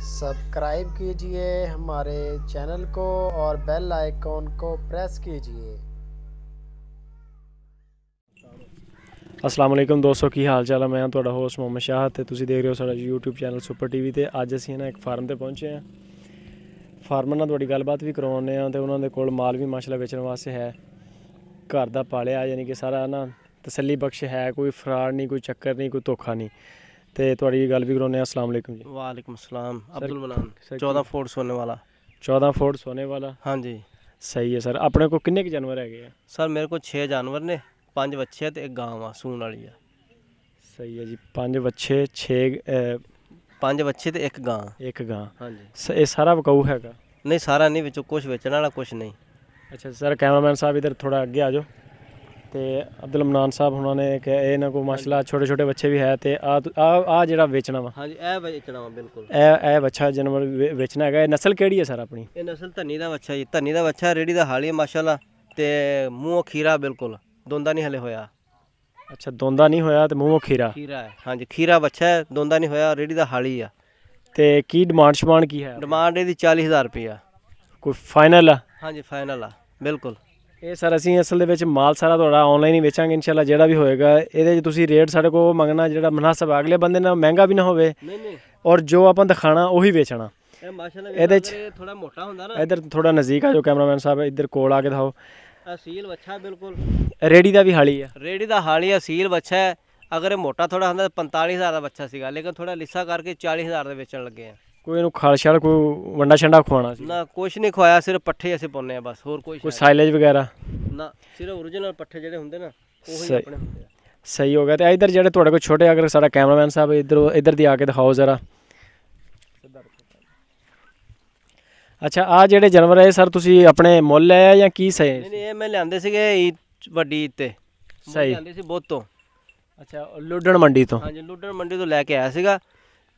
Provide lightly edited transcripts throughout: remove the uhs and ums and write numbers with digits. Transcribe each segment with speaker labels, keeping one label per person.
Speaker 1: Subscribe कीजिए हमारे channel को और बेल आइकॉन को प्रेस कीजिए।
Speaker 2: अस्सलाम वालेकुम दोस्तों, की हाल चाल है। मैं ਤੁਹਾਡਾ ਹੋਸਟ ਮੁਹੰਮਦ ਸ਼ਾਹ ਤੇ ਤੁਸੀਂ ਦੇਖ ਰਹੇ ਹੋ ਸਾਡਾ YouTube ਚੈਨਲ ਸੁਪਰ ਟੀਵੀ ਤੇ ਅੱਜ ਅਸੀਂ ਨਾ ਇੱਕ ਫਾਰਮ ਤੇ ਪਹੁੰਚੇ ਹਾਂ। ਫਾਰਮਰ ਨਾਲ ਤੁਹਾਡੀ ਗੱਲਬਾਤ ਵੀ ਕਰਵਾਉਂਦੇ ਹਾਂ ਤੇ ਉਹਨਾਂ ਦੇ ਕੋਲ ਮਾਲ ਵੀ ਮਾਸ਼ਾਅੱਲਾ ਵੇਚਣ ਵਾਸਤੇ ਹੈ। ਘਰ ਦਾ ਪਾਲਿਆ ਯਾਨੀ ਕਿ ਸਾਰਾ ਨਾ ਤਸੱਲੀ ਬਖਸ਼ ਹੈ, ਕੋਈ ਫਰਾਡ ਨਹੀਂ, ਕੋਈ ਚੱਕਰ ਨਹੀਂ, ਕੋਈ ਧੋਖਾ ਨਹੀਂ। ਤੇ ਤੁਹਾਡੀ ਗੱਲ ਵੀ ਕਰਾਉਂਦੇ ਹਾਂ। अस्सलाम वालेकुम जी।
Speaker 3: वालेकुम सलाम। अब्दुल मनान 14 फुट सोने वाला।
Speaker 2: 14 फुट सोने वाला।
Speaker 3: हाँ जी
Speaker 2: सही है सर। अपने को किन्ने के जानवर है?
Speaker 3: सर मेरे को 6 जानवर ने, 5 बच्चे ते एक गांव आ सून वाली है।
Speaker 2: सही है जी। 5 बच्चे
Speaker 3: 5 बच्चे ते एक गां।
Speaker 2: एक गां।
Speaker 3: हाँ जी।
Speaker 2: ये सारा विकाऊ हैगा?
Speaker 3: नहीं सारा नहीं, विचों कुछ बेचने वाला कुछ नहीं।
Speaker 2: अच्छा सर, कैमरामैन साहब इधर थोड़ा आगे आ जाओ। तो अब्दुल मनान साहब उन्होंने इन्होंने को माशाल्लाह छोटे छोटे बच्चे भी है। तो आ जेड़ा बेचना वा? हाँ जी, ए बेचना वा बिल्कुल। ए बच्चा जानवर बेचना है। नस्ल केड़ी है सर अपनी?
Speaker 3: ये नस्ल धन्नी दा बच्चा जी। धन्नी दा बच्चा रेडी दा हाली है माशाल्लाह। ते मूंह खीरा बिल्कुल, दोंदा नहीं हले होया।
Speaker 2: अच्छा, दोंदा नहीं होया ते मूंह खीरा?
Speaker 3: खीरा है हाँ जी, खीरा बच्चा है, दोंदा नहीं होया, रेडी दा हाली है।
Speaker 2: ते की डिमांड शमांड की है?
Speaker 3: डिमांड ਇਹਦੀ 40,000 रुपया।
Speaker 2: कोई फाइनल?
Speaker 3: हाँ जी फाइनल आ बिल्कुल।
Speaker 2: ਇਹ ਸਰ ਅਸੀਂ ਅਸਲ ਦੇ ਵਿੱਚ ਮਾਲ ਸਾਰਾ ਤੁਹਾਡਾ ਆਨਲਾਈਨ ਹੀ ਵੇਚਾਂਗੇ ਇਨਸ਼ਾਅੱਲਾ। ਜਿਹੜਾ ਵੀ ਹੋਏਗਾ ਇਹਦੇ 'ਚ ਤੁਸੀਂ ਰੇਟ ਸਾਡੇ ਕੋਲ ਮੰਗਣਾ ਜਿਹੜਾ ਮੁਨਾਸਬ, ਅਗਲੇ ਬੰਦੇ ਨਾਲ ਮਹਿੰਗਾ ਵੀ ਨਾ ਹੋਵੇ।
Speaker 3: ਨਹੀਂ
Speaker 2: ਔਰ ਜੋ ਆਪਾਂ ਦਿਖਾਣਾ ਉਹੀ ਵੇਚਣਾ।
Speaker 3: ਇਹ ਮਾਸ਼ਾਅੱਲਾ
Speaker 2: ਇਹਦੇ 'ਚ
Speaker 3: ਥੋੜਾ ਮੋਟਾ ਹੁੰਦਾ ਨਾ।
Speaker 2: ਇੱਧਰ ਥੋੜਾ ਨਜ਼ਦੀਕ ਆ ਜੋ ਕੈਮਰਾਮੈਨ ਸਾਹਿਬ, ਇੱਧਰ ਕੋਲ ਆ ਕੇ ਦਿਖਾਓ।
Speaker 3: ਅਸੀਲ ਬੱਚਾ ਬਿਲਕੁਲ।
Speaker 2: ਰੇੜੀ ਦਾ ਵੀ ਹਾਲੀ ਆ?
Speaker 3: ਰੇੜੀ ਦਾ ਹਾਲੀ ਅਸੀਲ ਬੱਚਾ ਹੈ। ਅਗਰ ਇਹ ਮੋਟਾ ਥੋੜਾ ਹੁੰਦਾ 45,000 ਦਾ ਬੱਚਾ ਸੀਗਾ, ਲੇਕਿਨ ਥੋੜਾ ਲਿੱਸਾ ਕਰਕੇ 40,000 ਦੇ ਵੇਚਣ ਲੱਗੇ ਆ।
Speaker 2: ਕੋਈ ਇਹਨੂੰ ਖਾਲ ਛਾਲ ਕੋਈ ਵੰਡਾ ਛੰਡਾ ਖਵਾਉਣਾ ਸੀ?
Speaker 3: ਨਾ ਕੁਛ ਨਹੀਂ ਖਵਾਇਆ, ਸਿਰਫ ਪੱਠੇ ਅਸੀਂ ਪਾਉਂਦੇ ਆ ਬਸ, ਹੋਰ
Speaker 2: ਕੋਈ ਸਾਈਲੇਜ ਵਗੈਰਾ
Speaker 3: ਨਾ, ਸਿਰਫ ਓਰੀਜਨਲ ਪੱਠੇ ਜਿਹੜੇ ਹੁੰਦੇ ਨਾ ਉਹੀ ਆਪਣੇ ਹੁੰਦੇ ਆ।
Speaker 2: ਸਹੀ ਹੋ ਗਿਆ। ਤੇ ਇੱਧਰ ਜਿਹੜੇ ਤੁਹਾਡੇ ਕੋਲ ਛੋਟੇ, ਅਗਰ ਸਾਡਾ ਕੈਮਰਾਮੈਨ ਸਾਹਿਬ ਇੱਧਰ ਦੀ ਆ ਕੇ ਦਿਖਾਓ ਜ਼ਰਾ। ਅੱਛਾ, ਆ ਜਿਹੜੇ ਜਾਨਵਰ ਹੈ ਸਰ ਤੁਸੀਂ ਆਪਣੇ ਮੁੱਲ ਲਿਆ ਜਾਂ ਕੀ ਸਹੀ?
Speaker 3: ਨਹੀਂ ਇਹ ਮੈਂ ਲਿਆਂਦੇ ਸੀਗੇ ਵੱਡੀ ਤੇ
Speaker 2: ਸਹੀ
Speaker 3: ਲਿਆਂਦੇ ਸੀ ਬਹੁਤ ਤੋਂ।
Speaker 2: ਅੱਛਾ, ਲੁੱਡਣ ਮੰਡੀ ਤੋਂ?
Speaker 3: ਹਾਂਜੀ ਲੁੱਡਣ ਮੰਡੀ ਤੋਂ ਲੈ ਕੇ ਆਇਆ ਸੀਗਾ।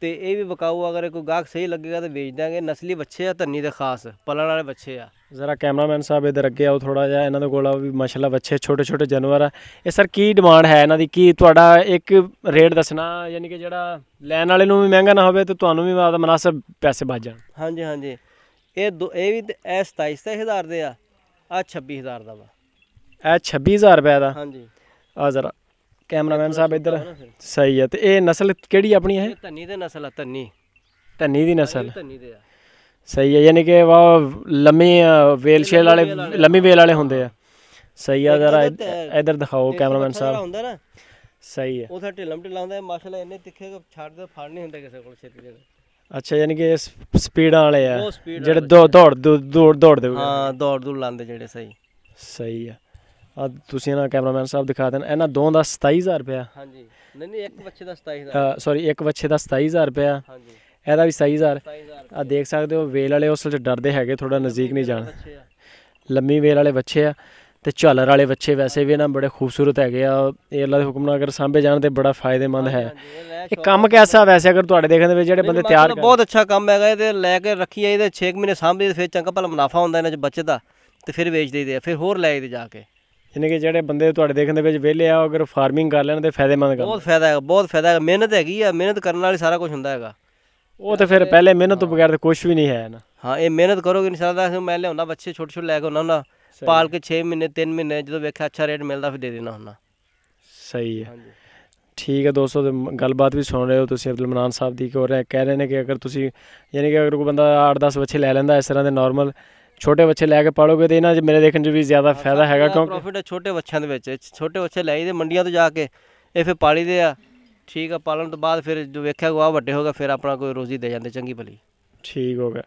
Speaker 3: ਤੇ ਇਹ ਵੀ ਵਿਕਾਊ, ਅਗਰ ਕੋਈ ਗਾਹਕ ਸਹੀ ਲੱਗੇਗਾ ਤਾਂ ਵੇਚ ਦਾਂਗੇ। ਨਸਲੀ ਬੱਚੇ ਆ ਧੰਨੀ ਦੇ ਖਾਸ ਪਲਣ ਵਾਲੇ ਬੱਚੇ ਆ।
Speaker 2: ਜ਼ਰਾ ਕੈਮਰਾਮੈਨ ਸਾਹਿਬ ਇੱਧਰ ਅੱਗੇ ਆਓ ਥੋੜਾ ਜਿਹਾ। ਇਹਨਾਂ ਦੇ ਕੋਲ ਵੀ ਮਾਸ਼ਾਅੱਲਾ ਬੱਚੇ ਛੋਟੇ ਛੋਟੇ ਜਾਨਵਰ ਆ। ਇਹ ਸਰ ਕੀ ਡਿਮਾਂਡ ਹੈ ਇਹਨਾਂ ਦੀ? ਕੀ ਤੁਹਾਡਾ ਇੱਕ ਰੇਟ ਦੱਸਣਾ, ਯਾਨੀ ਕਿ ਜਿਹੜਾ ਲੈਣ ਵਾਲੇ ਨੂੰ ਵੀ ਮਹਿੰਗਾ ਨਾ ਹੋਵੇ ਤੇ ਤੁਹਾਨੂੰ ਵੀ ਮੁਨਾਸਬ ਪੈਸੇ ਬਚ ਜਾਣ।
Speaker 3: ਹਾਂਜੀ ਹਾਂਜੀ। ਇਹ ਵੀ ਇਹ 27,000 ਦੇ ਆ, ਆ 26,000 ਦਾ ਵਾ।
Speaker 2: ਇਹ 26,000 ਰੁਪਏ ਦਾ?
Speaker 3: ਹਾਂਜੀ।
Speaker 2: ਆ ਜ਼ਰਾ ਕੈਮਰਾਮੈਨ ਸਾਹਿਬ ਇੱਧਰ। ਸਹੀ ਹੈ। ਤੇ ਇਹ ਨਸਲ ਕਿਹੜੀ ਆਪਣੀ ਹੈ?
Speaker 3: ਧੰਨੀ ਦੇ ਨਸਲ ਆ, ਧੰਨੀ
Speaker 2: ਦੀ ਨਸਲ।
Speaker 3: ਧੰਨੀ ਦੇ ਆ।
Speaker 2: ਸਹੀ ਹੈ, ਯਾਨੀ ਕਿ ਉਹ ਲੰਮੀ ਵੇਲ ਸ਼ੇਲ ਵਾਲੇ, ਲੰਮੀ ਵੇਲ ਵਾਲੇ ਹੁੰਦੇ ਆ। ਸਹੀ ਆ। ਜ਼ਰਾ ਇੱਧਰ ਦਿਖਾਓ ਕੈਮਰਾਮੈਨ ਸਾਹਿਬ।
Speaker 3: ਹੁੰਦਾ ਨਾ
Speaker 2: ਸਹੀ ਹੈ।
Speaker 3: ਉਹ ਤਾਂ ਢਿੱਲਮ ਢਿੱਲਾ ਹੁੰਦਾ ਮਾਸ਼ਾਅੱਲਾ, ਇੰਨੇ ਤਿੱਖੇ ਛੱਡ ਦੇ ਫੜ ਨਹੀਂ ਹੁੰਦੇ ਕਿਸੇ ਕੋਲ ਛੇਤੀ ਦੇ।
Speaker 2: ਅੱਛਾ, ਯਾਨੀ ਕਿ ਸਪੀਡਾਂ ਵਾਲੇ ਆ ਜਿਹੜੇ ਦੌੜਦੇ?
Speaker 3: ਹਾਂ ਦੌੜ ਲਾਉਂਦੇ ਜਿਹੜੇ।
Speaker 2: ਸਹੀ ਆ। ਆ ਤੁਸੀਂ ਨਾ ਕੈਮਰਾਮੈਨ ਸਾਹਿਬ ਦਿਖਾ ਦੇਣ। ਇਹਨਾਂ ਦੋ ਦਾ 27,000 ਰੁਪਇਆ?
Speaker 3: ਹਾਂਜੀ। ਨਹੀਂ ਇੱਕ ਬੱਚੇ ਦਾ 27,000।
Speaker 2: ਸੌਰੀ, ਇੱਕ ਬੱਚੇ ਦਾ 27,000 ਰੁਪਇਆ।
Speaker 3: ਹਾਂਜੀ।
Speaker 2: ਇਹਦਾ ਵੀ 27,000। ਆ ਦੇਖ ਸਕਦੇ ਹੋ ਵੇਲ ਵਾਲੇ ਉਸ 'ਚ ਡਰਦੇ ਹੈਗੇ, ਥੋੜਾ ਨਜ਼ਦੀਕ ਨਹੀਂ ਜਾਣਾ। ਲੰਮੀ ਵੇਲ ਵਾਲੇ ਬੱਚੇ ਆ ਤੇ ਝਾਲਰ ਵਾਲੇ ਬੱਚੇ ਵੈਸੇ ਵੀ ਨਾ ਬੜੇ ਖੂਬਸੂਰਤ ਹੈਗੇ ਆ। ਇਹ ਅੱਲਾ ਦੇ ਹੁਕਮ ਨਾਲ ਅਗਰ ਸਾਂਭੇ ਜਾਣ ਤੇ ਬੜਾ ਫਾਇਦੇਮੰਦ ਹੈ। ਇਹ ਕੰਮ ਕੈਸਾ ਵੈਸੇ ਅਗਰ ਤੁਹਾਡੇ ਦੇਖਣ ਦੇ ਵਿੱਚ ਜਿਹੜੇ ਬੰਦੇ ਤਿਆਰ?
Speaker 3: ਬਹੁਤ ਅੱਛਾ ਕੰਮ ਹੈਗਾ। ਇਹਦੇ ਲੈ ਕੇ ਰੱਖੀ ਇਹਦੇ 6 ਮਹੀਨੇ ਸਾਂਭੀ ਫਿਰ ਚੰਗਾ ਭਲਾ ਮੁਨਾਫਾ ਹੁੰਦਾ ਇਹਨਾਂ 'ਚ ਬਚਦਾ, ਤੇ ਫਿਰ ਵੇਚ ਦੇਈਦੇ ਆ, ਫਿਰ ਹੋਰ ਲੈ ਆਈਦੇ ਜਾ ਕੇ।
Speaker 2: ਯਾਨੀ ਕਿ ਜਿਹੜੇ ਬੰਦੇ ਤੁਹਾਡੇ ਦੇਖਣ ਦੇ ਵਿੱਚ ਵਿਹਲੇ ਆ, ਅਗਰ ਫਾਰਮਿੰਗ ਕਰ ਲੈਣ ਤੇ ਫਾਇਦੇਮੰਦ ਕੰਮ।
Speaker 3: ਬਹੁਤ ਫਾਇਦਾ ਹੈਗਾ, ਬਹੁਤ ਫਾਇਦਾ ਹੈਗਾ। ਮਿਹਨਤ ਹੈਗੀ ਆ, ਮਿਹਨਤ ਕਰਨ ਨਾਲ ਹੀ ਸਾਰਾ ਕੁਝ ਹੁੰਦਾ ਹੈਗਾ।
Speaker 2: ਉਹ ਤਾਂ ਫਿਰ ਪਹਿਲੇ ਮਿਹਨਤ ਤੋਂ ਬਗੈਰ ਤਾਂ ਕੁਛ ਵੀ ਨਹੀਂ ਹੈ ਨਾ।
Speaker 3: ਹਾਂ ਇਹ ਮਿਹਨਤ ਕਰੋਗੇ ਇਨਸ਼ਾਅੱਲਾ। ਮੈਂ ਲਿਆਉਂਦਾ ਬੱਚੇ ਛੋਟੇ ਛੋਟੇ ਲੈ ਕੇ ਉਹਨਾਂ ਦਾ ਪਾਲ ਕੇ 6 ਮਹੀਨੇ 3 ਮਹੀਨੇ ਜਦੋਂ ਵੇਖਿਆ ਅੱਛਾ ਰੇਟ ਮਿਲਦਾ ਫਿਰ ਦੇ ਦੇਣਾ ਹੁੰਦਾ। ਸਹੀ ਹੈ।
Speaker 2: ਠੀਕ ਹੈ ਦੋਸਤੋ, ਗੱਲਬਾਤ ਵੀ ਸੁਣ ਰਹੇ ਹੋ ਤੁਸੀਂ ਅਬਦੁਲ ਮਨਾਨ ਸਾਹਿਬ ਦੀ। ਕਹਿ ਰਹੇ ਨੇ ਕਿ ਅਗਰ ਤੁਸੀਂ ਯਾਨੀ ਕਿ ਅਗਰ ਕੋਈ ਬੰਦਾ 8-10 ਬੱਚੇ ਲੈ ਲੈਂਦਾ ਇਸ ਤਰ੍ਹਾਂ ਦੇ ਨੋਰਮਲ ਛੋਟੇ ਬੱਚੇ ਲੈ ਕੇ ਪਾਲੋਗੇ ਤੇ ਇਹਨਾਂ 'ਚ ਮੇਰੇ ਦੇਖਣ 'ਚ ਵੀ ਜ਼ਿਆਦਾ ਫਾਇਦਾ ਹੈਗਾ। ਕਿਉਂਕਿ
Speaker 3: ਪ੍ਰੋਫਿਟ ਹੈ ਛੋਟੇ ਬੱਚਿਆਂ ਦੇ ਵਿੱਚ। ਛੋਟੇ ਬੱਚੇ ਲੈ ਆਈਦੇ ਮੰਡੀਆਂ ਤੋਂ ਜਾ ਕੇ, ਇਹ ਫਿਰ ਪਾਲੀ ਦੇ ਆ। ਠੀਕ ਆ, ਪਾਲਣ ਤੋਂ ਬਾਅਦ ਫਿਰ ਜੋ ਵੇਖਿਆ ਗਵਾ ਵੱਡੇ ਹੋ ਗਿਆ, ਫਿਰ ਆਪਣਾ ਕੋਈ ਰੋਜ਼ੀ ਦੇ ਜਾਂਦੇ ਚੰਗੀ ਭਲੀ। ਠੀਕ ਹੋ ਗਿਆ।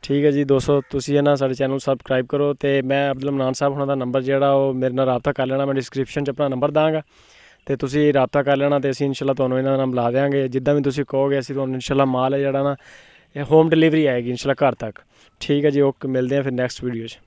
Speaker 2: ਠੀਕ ਹੈ ਜੀ ਦੋਸਤੋ, ਤੁਸੀਂ ਇਹ ਨਾ ਸਾਡੇ ਚੈਨਲ ਨੂੰ ਸਬਸਕ੍ਰਾਈਬ ਕਰੋ। ਤੇ ਮੈਂ ਅਬਦੁਲ ਮਨਾਨ ਸਾਹਿਬ ਉਹਨਾਂ ਦਾ ਨੰਬਰ ਜਿਹੜਾ ਉਹ ਮੇਰੇ ਨਾਲ ਰਾਬਤਾ ਕਰ ਲੈਣਾ। ਮੈਂ ਡਿਸਕ੍ਰਿਪਸ਼ਨ 'ਚ ਆਪਣਾ ਨੰਬਰ ਦਾਂਗਾ ਤੇ ਤੁਸੀਂ ਰਾਬਤਾ ਕਰ ਲੈਣਾ ਤੇ ਅਸੀਂ ਇਨਸ਼ਾਅੱਲਾ ਤੁਹਾਨੂੰ ਇਹਨਾਂ ਨਾਲ ਮਿਲਾ ਦਿਆਂਗੇ। ਜਿੱਦਾਂ ਵੀ ਤੁਸੀਂ ਕਹੋਗੇ ਅਸੀਂ ਤੁਹਾਨੂੰ ਇਨਸ਼ਾਅੱਲਾ ਮਾਲ ਹੈ ਜਿਹੜਾ ਨਾ ਇਹ ਹੋਮ ਡਿਲੀਵਰੀ ਆਏਗੀ ਇਨਸ਼ਾਅੱਲਾ ਘਰ ਤੱਕ। ਠੀਕ ਹੈ ਜੀ, ਓਕੇ, ਮਿਲਦੇ ਹਾਂ ਫਿਰ ਨੈਕਸਟ ਵੀਡੀਓ 'ਚ।